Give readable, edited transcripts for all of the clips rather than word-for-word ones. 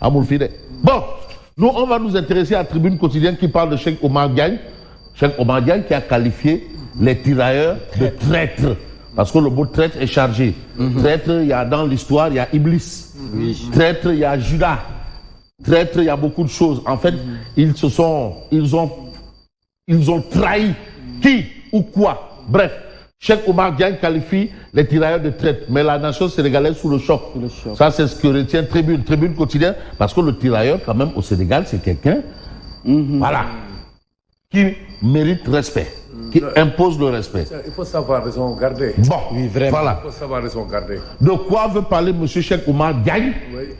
Amoulfide. Bon, nous, on va nous intéresser à la tribune quotidienne qui parle de Cheikh Omar Diagne. Cheikh Omar Diagne qui a qualifié les tirailleurs de traîtres. Parce que le mot traître est chargé. Traître, il y a dans l'histoire, il y a Iblis. Traître, il y a Judas. Traître, il y a beaucoup de choses. En fait, ils ont trahi qui ou quoi. Bref, Cheikh Omar Diagne qualifie les tirailleurs de traître. Mais la nation sénégalaise sous le choc. Ça, c'est ce que retient Tribune quotidienne. Parce que le tirailleur, quand même, au Sénégal, c'est quelqu'un, voilà, qui mérite respect, qui impose le respect. Il faut savoir raison garder. Bon, oui, vraiment. Voilà. Il faut savoir raison garder. De quoi veut parler M. Cheikh Omar Diagne?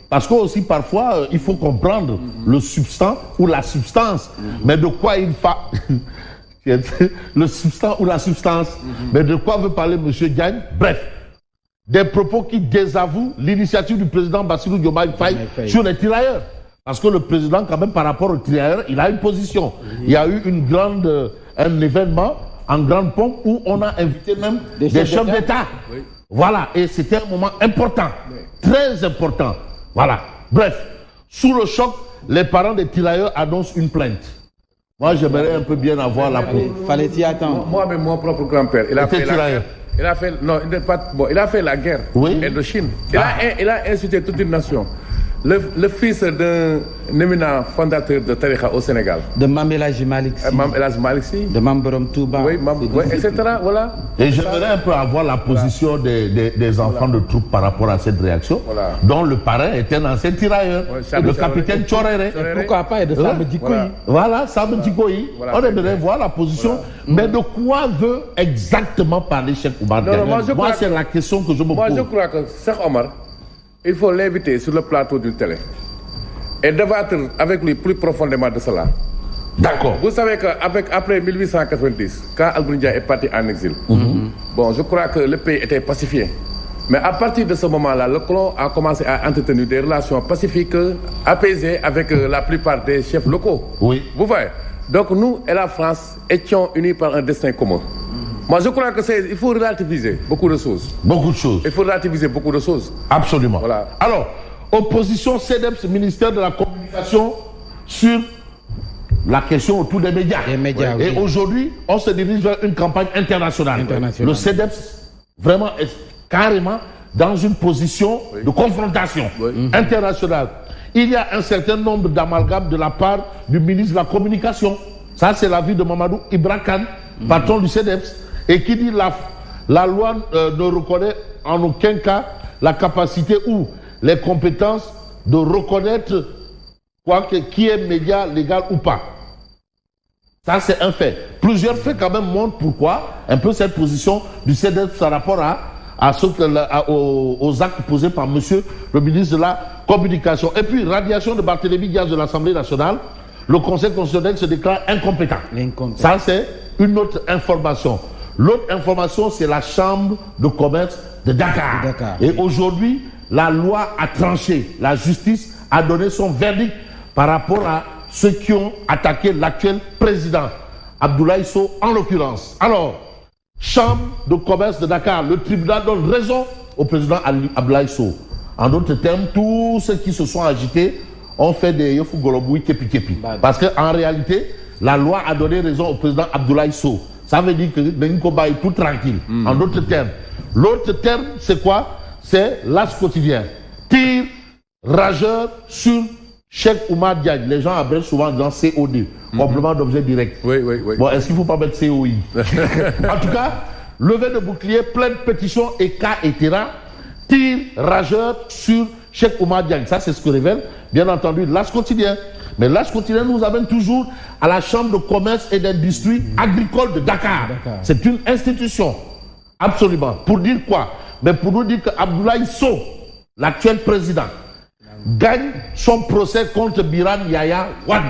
Parce que aussi parfois, il faut comprendre le substance ou la substance. Mais de quoi il le substance ou la substance. Mais de quoi veut parler M. Diagne? Bref, des propos qui désavouent l'initiative du président Bassirou Diomaye Faye sur les tirailleurs. Parce que le président, quand même, par rapport aux tirailleurs, il a une position. Il y a eu un événement en grande pompe où on a invité même des chefs d'État. Voilà, et c'était un moment important, très important. Voilà. Bref, sous le choc, les parents des tirailleurs annoncent une plainte. Moi, j'aimerais un peu bien avoir la peau. Fallait-y attendre. Moi-même, mon propre grand-père, il a fait la guerre. Il a fait, non, il a fait la guerre Indochine. Il a insulté toute une nation. Le fils d'un éminent fondateur de Tariqa au Sénégal. De Mame El Hadji Malick Sy. Mame El Hadji Malick Sy. De Mame Borom Touba. Oui, etc. Voilà. Et j'aimerais un peu avoir la position des enfants de troupe par rapport à cette réaction, dont le parrain était un ancien tirailleur, le capitaine Tchoréré. Pourquoi pas, et de Sam Dikoyi. Voilà, Sam Dikoyi. On aimerait voir la position. Mais de quoi veut exactement parler Cheikh Omar Diagne? Moi, c'est la question que je me pose. Moi, je crois que Cheikh Omar, il faut l'inviter sur le plateau d'une télé et débattre avec lui plus profondément de cela. D'accord. Vous savez qu'après 1890, quand Alboury Ndiaye est parti en exil, bon, je crois que le pays était pacifié. Mais à partir de ce moment-là, le colon a commencé à entretenir des relations pacifiques, apaisées avec la plupart des chefs locaux. Oui. Vous voyez? Donc nous et la France étions unis par un destin commun. Moi, je crois il faut relativiser beaucoup de choses. Beaucoup de choses. Il faut relativiser beaucoup de choses. Absolument. Voilà. Alors, opposition CDEPS, ministère de la Communication, sur la question autour des médias. Et aujourd'hui, on se dirige vers une campagne internationale. Le CDEPS, vraiment, est carrément dans une position de confrontation internationale. Il y a un certain nombre d'amalgames de la part du ministre de la Communication. Ça, c'est l'avis de Mamadou Ibra Kane, patron du CDEPS, et qui dit la loi ne reconnaît en aucun cas la capacité ou les compétences de reconnaître qui est média légal ou pas. Ça, c'est un fait. Plusieurs faits quand même montrent pourquoi un peu cette position du CDEPS par rapport aux actes posés par monsieur le ministre de la Communication. Et puis, radiation de Barthélémy Diaz de l'Assemblée nationale, le Conseil constitutionnel se déclare incompétent. Ça, c'est une autre information. L'autre information, c'est la Chambre de commerce de Dakar. Et aujourd'hui, la loi a tranché. La justice a donné son verdict par rapport à ceux qui ont attaqué l'actuel président, Abdoulaye Sow en l'occurrence. Alors, Chambre de commerce de Dakar, le tribunal donne raison au président Abdoulaye Sow. En d'autres termes, tous ceux qui se sont agités ont fait des Yofou Goloboui Kepi. Parce qu'en réalité, la loi a donné raison au président Abdoulaye Sow. Ça veut dire que Nenkoba est tout tranquille. En d'autres termes. L'autre terme, c'est quoi? C'est l'As quotidien. Tir rageur sur Cheikh Omar Diagne. Les gens abrègent souvent dans COD. Complément d'objet direct. Oui. Bon, est-ce qu'il ne faut pas mettre COI? En tout cas, levée de bouclier, pleine pétition et cas etc. Tir rageur sur Cheikh Omar Diagne. Ça, c'est ce que révèle, bien entendu, l'As quotidien. Mais l'As quotidien nous amène toujours à la Chambre de commerce et d'industrie agricole de Dakar. C'est une institution. Absolument. Pour dire quoi? Mais pour nous dire que Abdoulaye Sow, l'actuel président, gagne son procès contre Biran Yaya Wade.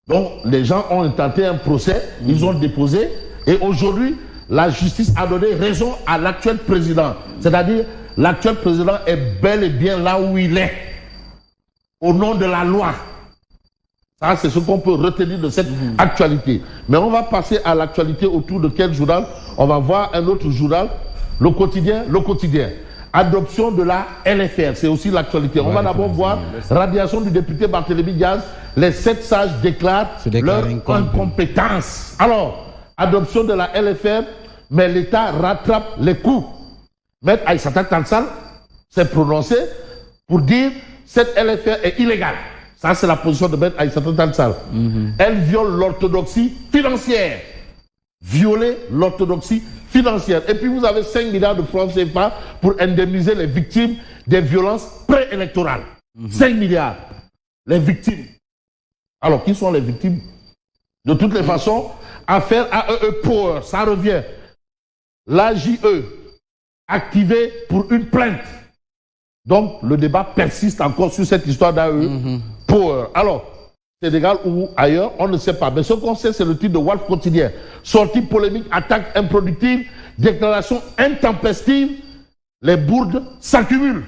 Donc, les gens ont intenté un procès, ils ont déposé, et aujourd'hui, la justice a donné raison à l'actuel président. C'est-à-dire, l'actuel président est bel et bien là où il est, au nom de la loi. Ça, c'est ce qu'on peut retenir de cette actualité. Mais on va passer à l'actualité autour de quel journal? On va voir un autre journal, Le Quotidien. adoption de la LFR, c'est aussi l'actualité. On va d'abord voir radiation du député Barthélémy Diaz. Les 7 sages déclarent leur incompétence. Alors, adoption de la LFR, mais l'État rattrape les coups. Maître Aïssata Tall Sall s'est prononcé pour dire cette LFR est illégale. Ça, c'est la position de Maître Aïssata Tall Sall. Elle viole l'orthodoxie financière. Violer l'orthodoxie financière. Et puis vous avez 5 milliards de francs CFA pour indemniser les victimes des violences préélectorales. 5 milliards. Les victimes. Alors, qui sont les victimes? De toutes les façons, affaire AEE Power, ça revient. L'AJE, activé pour une plainte. Donc, le débat persiste encore sur cette histoire d'AEE Power. Alors, Sénégal ou ailleurs, on ne sait pas. Mais ce qu'on sait, c'est le titre de Walf Quotidien. Sortie polémique, attaque improductive, déclaration intempestive, les bourdes s'accumulent.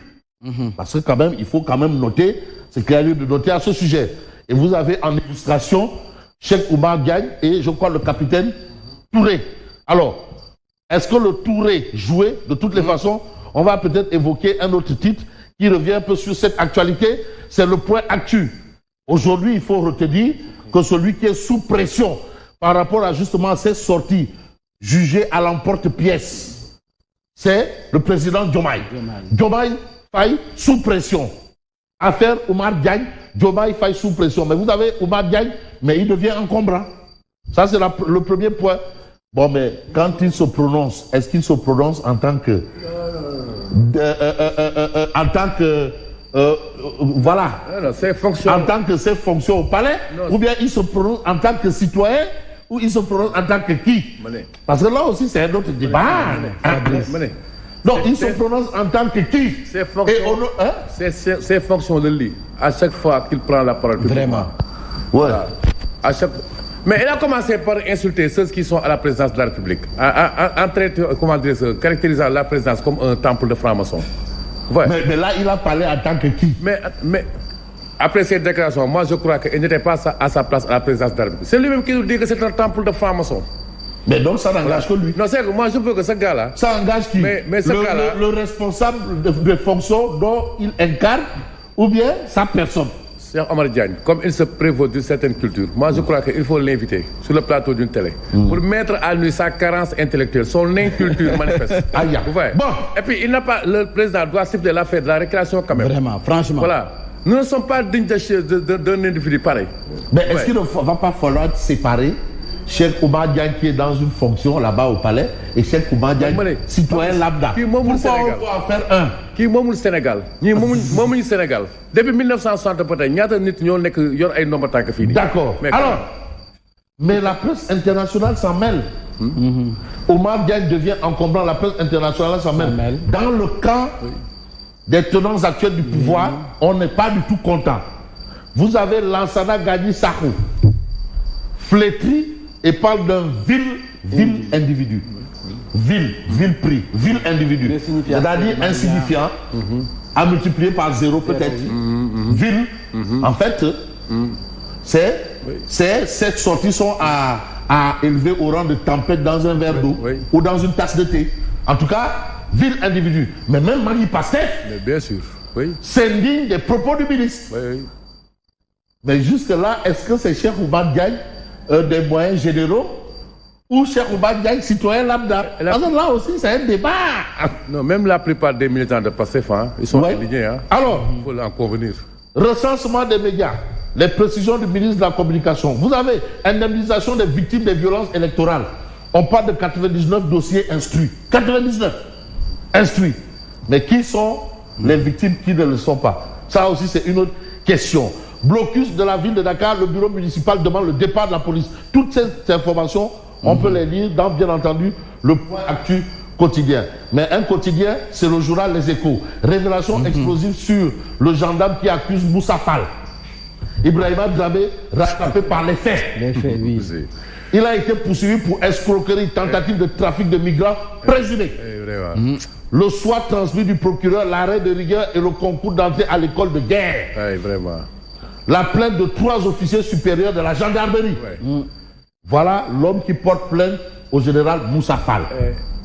Parce que quand même, il faut quand même noter, c'est qu'il y a lieu de noter à ce sujet. Et vous avez en illustration Cheikh Oumar Diagne et je crois le capitaine Touré. Alors, est-ce que le Touré jouait? De toutes les façons, on va peut-être évoquer un autre titre qui revient un peu sur cette actualité, c'est le point actu. Aujourd'hui, il faut retenir que celui qui est sous pression par rapport à justement ces sorties jugées à l'emporte-pièce, c'est le président Diomaye. Diomaye Faye sous pression. Affaire Oumar Diagne, Diomaye Faye sous pression. Mais vous avez Oumar Diagne, mais il devient encombrant. Ça, c'est le premier point. Bon, mais quand il se prononce, est-ce qu'il se prononce en tant que... voilà. En tant que ses fonctions au palais, ou bien il se prononce en tant que citoyen, ou il se prononce en tant que qui? Parce que là aussi, c'est un autre débat. Donc, il se prononce en tant que qui? Ses fonctions de lui, à chaque fois qu'il prend la parole. Vraiment. Ouais. À chaque... Mais il a commencé par insulter ceux qui sont à la présidence de la République, caractérisant la présidence comme un temple de francs-maçons. Ouais. Mais là, il a parlé en tant que qui? Mais après cette déclaration, moi je crois qu'il n'était pas à sa place à la présidence de la République. C'est lui-même qui nous dit que c'est un temple de francs-maçons. Mais donc ça n'engage que lui. Non, c'est que moi je veux que ce gars-là... Ça engage qui? Mais ce gars-là... Le responsable de fonctions dont il incarne, ou bien sa personne? Cheikh Oumar Diagne, comme il se prévaut d'une certaine culture, moi je crois qu'il faut l'inviter sur le plateau d'une télé pour mettre à lui sa carence intellectuelle, son inculture manifeste. Vous voyez? Bon. Et puis le président doit siffler l'affaire de la récréation quand même. Vraiment, franchement. Voilà. Nous ne sommes pas dignes d'un individu pareil. Mais est-ce qu'il ne va pas falloir séparer Cheikh Oumar Diagne qui est dans une fonction là-bas au palais et Cheikh Oumar Diagne, citoyen lambda? Pourquoi on peut en faire un? Qui moomul Sénégal ñii moomuñu Sénégal depuis 1960 peut-être ñaata nit ñoo nekk yor ay ndomba tànk fii. D'accord. Alors, mais la presse internationale s'en mêle. Oumar Diagne devient encombrant, la presse internationale s'en mêle. Dans le camp des tenants actuels du pouvoir, on n'est pas du tout content. Vous avez Lansana Gagny Sakho, flétri et parle d'un vil individu. Vil prix, vil individu. C'est-à-dire insignifiant, à multiplier par 0 peut-être. Vil, en fait, ces sorties sont à élever au rang de tempête dans un verre d'eau ou dans une tasse de thé. En tout cas, vil individu. Mais même Marie Pastef, bien sûr, s'indigne des propos du ministre. Mais jusque-là, est-ce que c'est Cheikh Oumar Diagne des moyens généraux ou Cheikh Oumar Diagne, citoyen lambda? Parce que là aussi, c'est un débat. Non, même la plupart des militants de Pastef, ils sont alignés. Alors, il faut en convenir. Recensement des médias, les précisions du ministre de la Communication. Vous avez indemnisation des victimes des violences électorales. On parle de 99 dossiers instruits. 99 instruits. Mais qui sont les victimes qui ne le sont pas? Ça aussi, c'est une autre question. Blocus de la ville de Dakar, le bureau municipal demande le départ de la police. Toutes ces informations, on peut les lire dans, bien entendu, le point actu quotidien. Mais un quotidien, c'est le journal Les Échos. Révélation explosive sur le gendarme qui accuse Moussa Fall. Ibrahima Dramé, rattrapé par les faits. Les faits, oui. Il a été poursuivi pour escroquerie, tentative de trafic de migrants présumés. Le soir transmis du procureur, l'arrêt de rigueur et le concours d'entrée à l'école de guerre. Vraiment. La plainte de 3 officiers supérieurs de la gendarmerie. Voilà l'homme qui porte plainte au général Moussa Fall.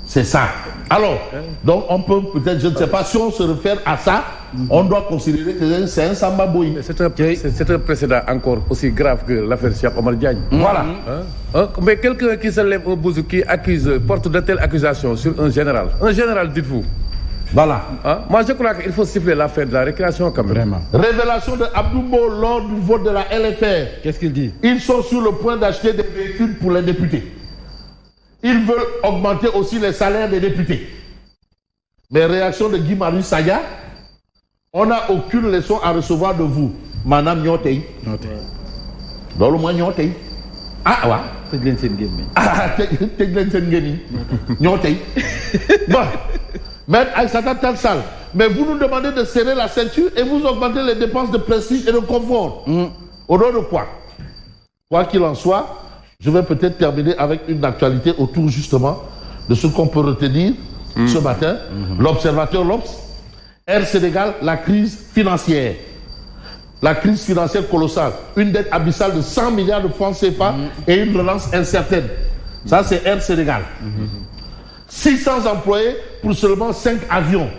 C'est ça. Alors, donc on peut peut-être, je ne sais pas, si on se réfère à ça, on doit considérer que c'est un Samba Boy. C'est un précédent encore aussi grave que l'affaire Cheikh Omar Diagne. Voilà. Mais quelqu'un qui se lève au bout, qui accuse, porte de telles accusations sur un général, dites-vous. Voilà. Moi, je crois qu'il faut siffler l'affaire de la récréation quand même. Vraiment. Révélation de Abdoubo lors du vote de la LFR. Qu'est-ce qu'il dit? Ils sont sur le point d'acheter des véhicules pour les députés. Ils veulent augmenter aussi les salaires des députés. Mais réaction de Guy Marius Sagna, on n'a aucune leçon à recevoir de vous. Madame Nyotei. Dans le moins Nyotei. Ah, ouais. Nyotei. Bon. Maître Aïssata Tall Sall. Mais vous nous demandez de serrer la ceinture et vous augmentez les dépenses de prestige et de confort. Au nom de quoi? Quoi qu'il en soit, je vais peut-être terminer avec une actualité autour justement de ce qu'on peut retenir ce matin. L'observateur l'Obs, Air Sénégal, la crise financière. La crise financière colossale. Une dette abyssale de 100 milliards de francs CFA et une relance incertaine. Ça, c'est Air Sénégal. 600 employés pour seulement 5 avions.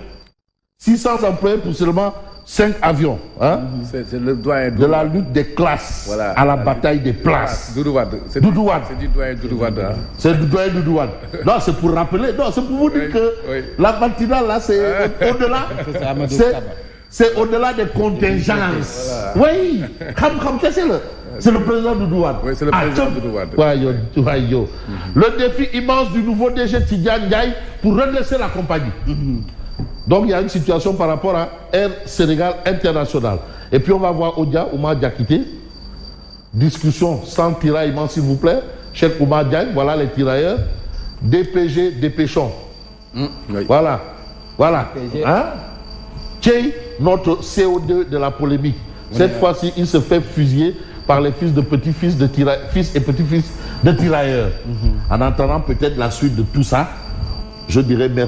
600 employés pour seulement 5 avions. Hein? C'est le doyen de la lutte des classes, voilà, à la bataille des places. Doudou Wade. C'est du doyen Doudou Wade. Hein? C'est du doyen Doudou Wade. Non, c'est pour rappeler. Non, c'est pour vous dire que la matinale, là, c'est au-delà. C'est au-delà des contingences. Voilà. Oui, c'est le président Doudou Wade. Oui, c'est le président Doudou Wade. Le défi immense du nouveau DG Tidjane Ndiaye pour redresser la compagnie. Donc il y a une situation par rapport à Air Sénégal International. Et puis on va voir Odia Oumar Diakité. Discussion sans tiraillement, s'il vous plaît. Cheikh Oumar Diagne, voilà les tirailleurs. DPG, dépêchons. Voilà. Hein? Tchei, notre CO2 de la polémique. Cette fois-ci, il se fait fusiller par les fils et petits-fils de tirailleurs. En entendant peut-être la suite de tout ça, je dirais merci.